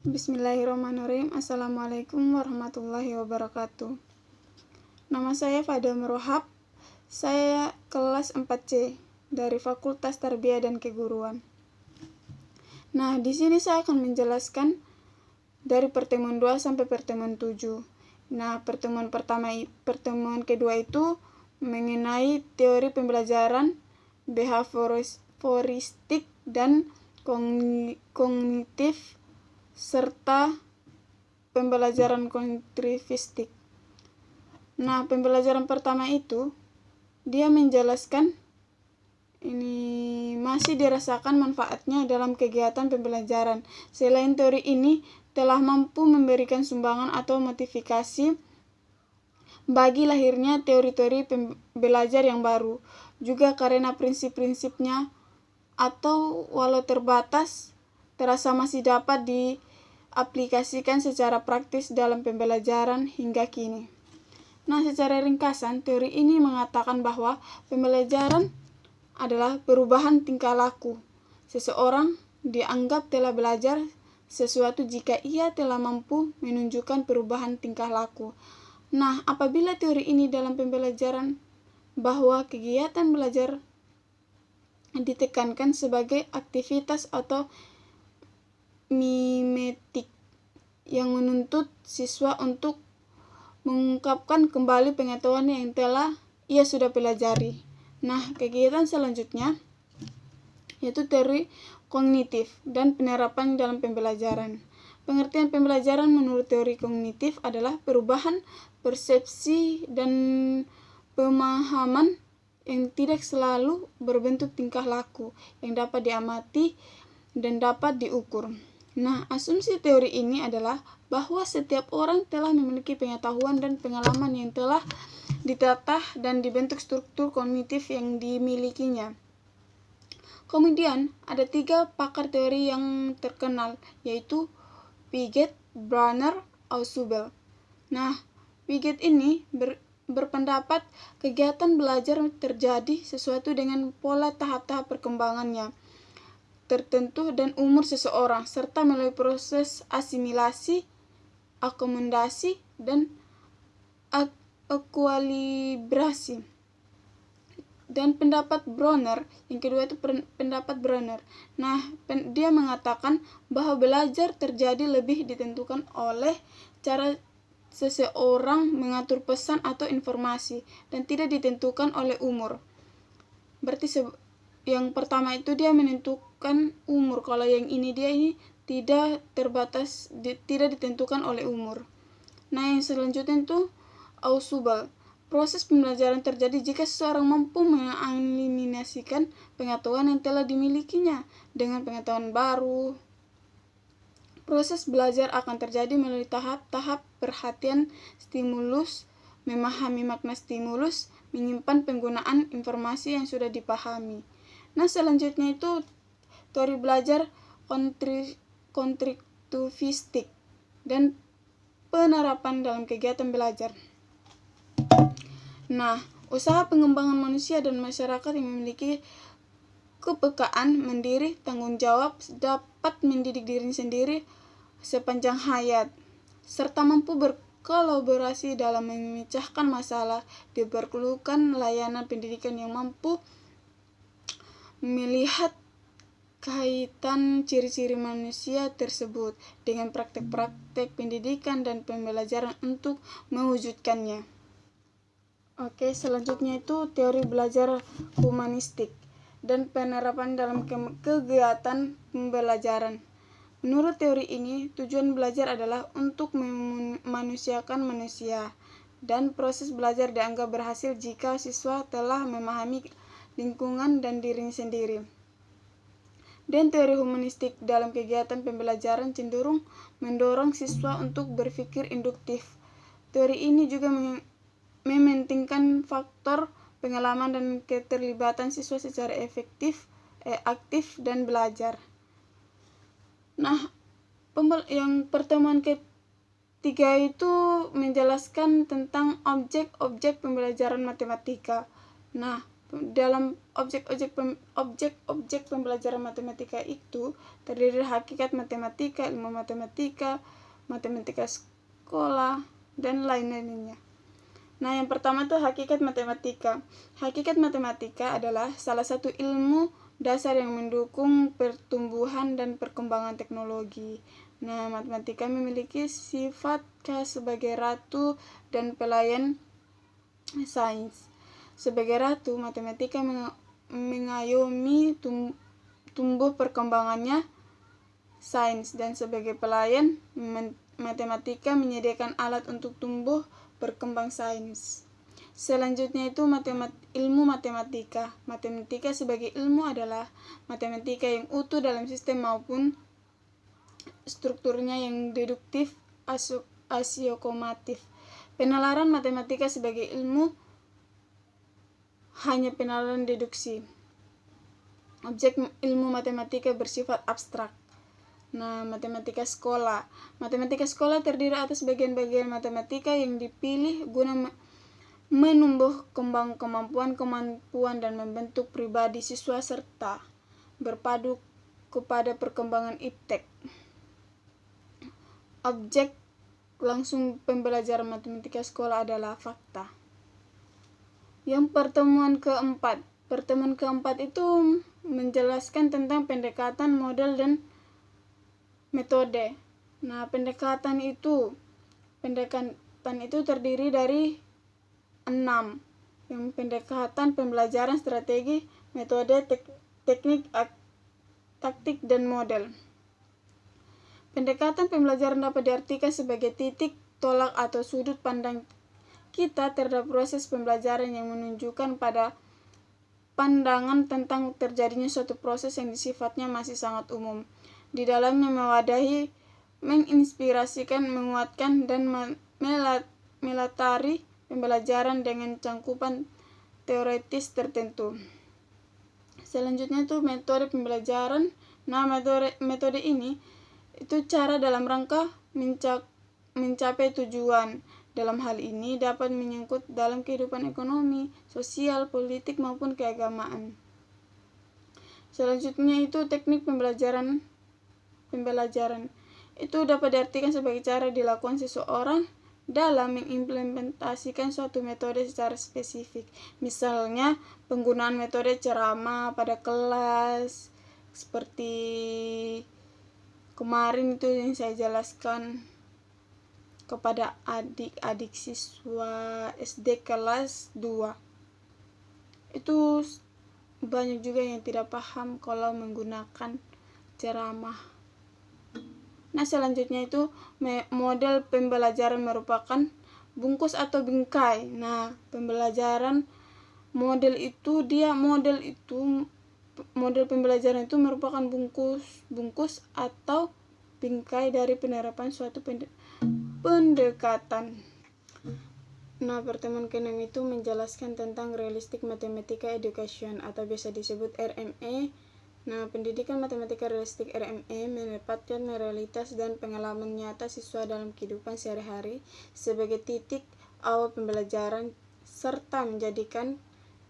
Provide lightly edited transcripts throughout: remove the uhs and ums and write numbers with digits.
Bismillahirrahmanirrahim. Assalamualaikum warahmatullahi wabarakatuh. Nama saya Fada Merohab. Saya kelas 4C dari Fakultas Tarbiyah dan Keguruan. Nah, di sini saya akan menjelaskan dari pertemuan 2 sampai pertemuan 7. Nah, pertemuan kedua itu mengenai teori pembelajaran behavioristik dan kognitif serta pembelajaran konstruktivistik. Nah, pembelajaran pertama itu dia menjelaskan ini masih dirasakan manfaatnya dalam kegiatan pembelajaran. Selain teori ini telah mampu memberikan sumbangan atau motivasi bagi lahirnya teori-teori belajar yang baru. Juga karena prinsip-prinsipnya atau walau terbatas terasa masih dapat diaplikasikan secara praktis dalam pembelajaran hingga kini. Nah, secara ringkasan, teori ini mengatakan bahwa pembelajaran adalah perubahan tingkah laku. Seseorang dianggap telah belajar sesuatu jika ia telah mampu menunjukkan perubahan tingkah laku. Nah, apabila teori ini dalam pembelajaran bahwa kegiatan belajar ditekankan sebagai aktivitas atau mimetik yang menuntut siswa untuk mengungkapkan kembali pengetahuan yang telah ia sudah pelajari. Nah, kegiatan selanjutnya yaitu teori kognitif dan penerapan dalam pembelajaran. Pengertian pembelajaran menurut teori kognitif adalah perubahan persepsi dan pemahaman yang tidak selalu berbentuk tingkah laku yang dapat diamati dan dapat diukur. Nah, asumsi teori ini adalah bahwa setiap orang telah memiliki pengetahuan dan pengalaman yang telah ditata dan dibentuk struktur kognitif yang dimilikinya. Kemudian, ada 3 pakar teori yang terkenal, yaitu Piaget, Brunner, Ausubel. Nah, Piaget ini berpendapat kegiatan belajar terjadi sesuatu dengan pola tahap-tahap perkembangannya tertentu dan umur seseorang, serta melalui proses asimilasi, akomodasi, dan ekuilibrasi. Dan pendapat Brunner, yang kedua itu pendapat Brunner. Nah, dia mengatakan bahwa belajar terjadi lebih ditentukan oleh cara seseorang mengatur pesan atau informasi dan tidak ditentukan oleh umur. Berarti yang pertama itu dia menentukan umur, kalau yang ini tidak terbatas, tidak ditentukan oleh umur. Nah, yang selanjutnya itu Ausubel. Proses pembelajaran terjadi jika seseorang mampu mengeliminasikan pengetahuan yang telah dimilikinya dengan pengetahuan baru. Proses belajar akan terjadi melalui tahap-tahap perhatian stimulus, memahami makna stimulus, menyimpan penggunaan informasi yang sudah dipahami. Nah, selanjutnya itu teori belajar konstruktivistik dan penerapan dalam kegiatan belajar. Nah, usaha pengembangan manusia dan masyarakat yang memiliki kepekaan, mandiri, tanggung jawab dapat mendidik diri sendiri sepanjang hayat, serta mampu berkolaborasi dalam memecahkan masalah. Diperlukan layanan pendidikan yang mampu melihat kaitan ciri-ciri manusia tersebut dengan praktek-praktek pendidikan dan pembelajaran untuk mewujudkannya. Oke, selanjutnya itu teori belajar humanistik dan penerapan dalam kegiatan pembelajaran. Menurut teori ini, tujuan belajar adalah untuk memanusiakan manusia, dan proses belajar dianggap berhasil jika siswa telah memahami lingkungan dan dirinya sendiri. Dan teori humanistik dalam kegiatan pembelajaran cenderung mendorong siswa untuk berpikir induktif. Teori ini juga mementingkan faktor pengalaman dan keterlibatan siswa secara aktif dan belajar. Nah, yang pertemuan ketiga itu menjelaskan tentang objek-objek pembelajaran matematika. Nah, dalam objek pembelajaran matematika itu terdiri dari hakikat matematika, ilmu matematika, matematika sekolah, dan lain-lainnya. Nah, yang pertama itu hakikat matematika. Hakikat matematika adalah salah satu ilmu dasar yang mendukung pertumbuhan dan perkembangan teknologi. Nah, matematika memiliki sifat khas sebagai ratu dan pelayan sains. Sebagai ratu, matematika mengayomi tumbuh perkembangannya sains, dan sebagai pelayan, matematika menyediakan alat untuk tumbuh berkembang sains. Selanjutnya itu ilmu matematika. Matematika sebagai ilmu adalah matematika yang utuh dalam sistem maupun strukturnya yang deduktif asiokomatif. Penalaran matematika sebagai ilmu hanya penalaran deduksi. Objek ilmu matematika bersifat abstrak. Nah, matematika sekolah. Matematika sekolah terdiri atas bagian-bagian matematika yang dipilih guna menumbuh kembang kemampuan dan membentuk pribadi siswa serta berpadu kepada perkembangan iptek. Objek langsung pembelajaran matematika sekolah adalah fakta. Yang pertemuan keempat itu menjelaskan tentang pendekatan, model, dan metode. Nah, pendekatan itu terdiri dari 6. Yang pendekatan pembelajaran, strategi, metode, teknik, taktik, dan model. Pendekatan pembelajaran dapat diartikan sebagai titik tolak atau sudut pandang kita terhadap proses pembelajaran yang menunjukkan pada pandangan tentang terjadinya suatu proses yang sifatnya masih sangat umum. Di dalamnya mewadahi, menginspirasikan, menguatkan, dan melatari pembelajaran dengan cangkupan teoritis tertentu. Selanjutnya itu metode pembelajaran. Nah, metode ini itu cara dalam rangka mencapai tujuan. Dalam hal ini dapat menyangkut dalam kehidupan ekonomi, sosial, politik, maupun keagamaan. Selanjutnya itu teknik pembelajaran. Itu dapat diartikan sebagai cara dilakukan seseorang dalam mengimplementasikan suatu metode secara spesifik. Misalnya, penggunaan metode ceramah pada kelas, seperti kemarin itu yang saya jelaskan kepada adik-adik siswa SD kelas 2. Itu banyak juga yang tidak paham kalau menggunakan ceramah. Nah, selanjutnya itu model pembelajaran merupakan bungkus atau bingkai. Nah, pembelajaran model pembelajaran itu merupakan bungkus atau bingkai dari penerapan suatu pendekatan. Nah, pertemuan ke-6 itu menjelaskan tentang Realistic Mathematical Education atau biasa disebut RME. Nah, pendidikan matematika realistik RME menempatkan realitas dan pengalaman nyata siswa dalam kehidupan sehari-hari sebagai titik awal pembelajaran serta menjadikan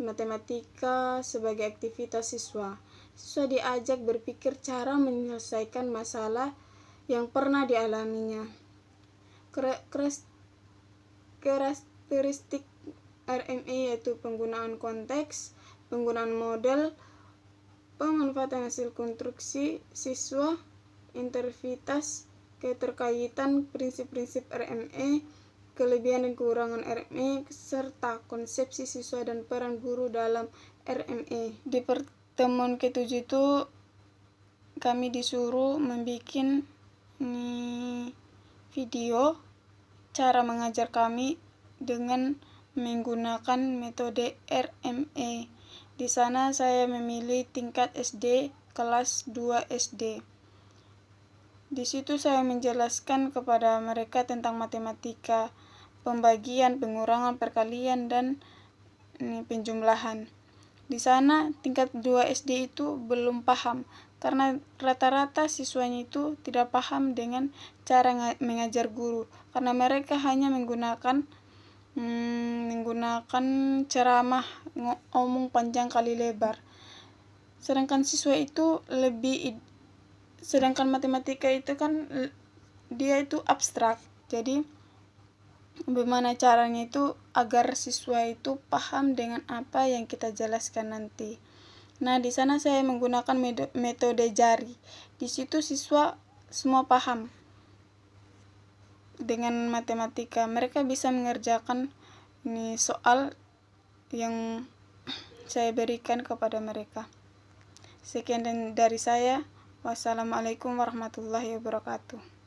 matematika sebagai aktivitas siswa. Siswa diajak berpikir cara menyelesaikan masalah yang pernah dialaminya. Karakteristik RME yaitu penggunaan konteks, penggunaan model, pemanfaatan hasil konstruksi siswa, intervitas, keterkaitan prinsip-prinsip RME, kelebihan dan kekurangan RME, serta konsepsi siswa dan peran guru dalam RME. Di pertemuan ke-7 itu kami disuruh membuat video cara mengajar kami dengan menggunakan metode RME. Di sana saya memilih tingkat SD kelas 2 SD. Di situ saya menjelaskan kepada mereka tentang matematika, pembagian, pengurangan, perkalian, dan penjumlahan. Di sana tingkat 2 SD itu belum paham karena rata-rata siswanya itu tidak paham dengan cara mengajar guru karena mereka hanya menggunakan menggunakan ceramah, ngomong panjang kali lebar. Sedangkan matematika itu kan dia itu abstrak. Jadi bagaimana caranya itu agar siswa itu paham dengan apa yang kita jelaskan nanti. Nah, di sana saya menggunakan metode jari. Di situ siswa semua paham dengan matematika. Mereka bisa mengerjakan ini soal yang saya berikan kepada mereka. Sekian dari saya. Wassalamualaikum warahmatullahi wabarakatuh.